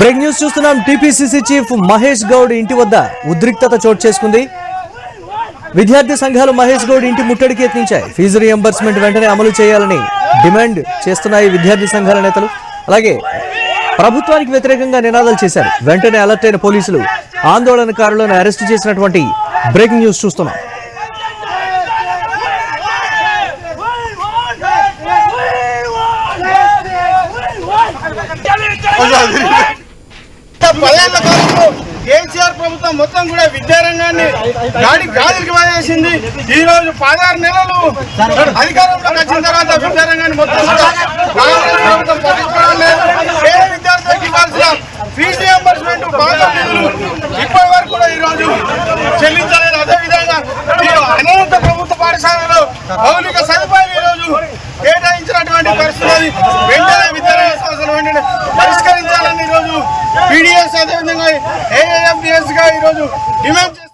Break news చూస్తున్నాం. TPCC chief Mahesh Goud ఇంటి వద్ద ఉద్రిక్తత చోటు చేసుకుంది. విద్యార్థి సంఘాలు మహేష్ గౌడ్ ఇంటి ముట్టడికి యత్నించాయి. ఫీజు రియంబర్స్మెంట్ వెంటనే అమలు చేయాలని డిమాండ్ చేస్తున్నాయి విద్యార్థి సంఘాల నేతలు. అలాగే ప్రభుత్వానికి వ్యతిరేకంగా నినాదాలు చేశారు. వెంటనే అలర్ట్ అయిన పోలీసులు ఆందోళనకారులను అరెస్టు చేసినటువంటి బ్రేకింగ్ న్యూస్ చూస్తున్నాం. కేసీఆర్ ప్రభుత్వం మొత్తం కూడా విద్యారంగాన్ని గాలికి వదిలేసింది. ఈ రోజు 16 నెలలు అధికారంలోకి వచ్చిన తర్వాత విద్యారంగాన్ని మొత్తం కూడా కాంగ్రెస్ ప్రభుత్వం పట్టించుకోవడం లేదు. పేద విద్యార్థులకు ఇవ్వాల్సిన ఫీజు రియంబర్స్మెంట్ బాగా నిధులు ఇప్పటి వరకు కూడా ఈ రోజు చెల్లించలేదు. అదేవిధంగా అనేక ప్రభుత్వ పాఠశాలలో మౌలిక సదుపాయాలు ఈ రోజు కేటాయించినటువంటి పరిస్థితి వెంటనే విద్యారంగ సమస్యలు వెంటనే పరిష్కరించాలని ఈరోజు పీడీఎస్ అదేవిధంగా ఏఐఎఫ్డిఎస్ గా ఈరోజు డిమాండ్ చేస్తున్నారు.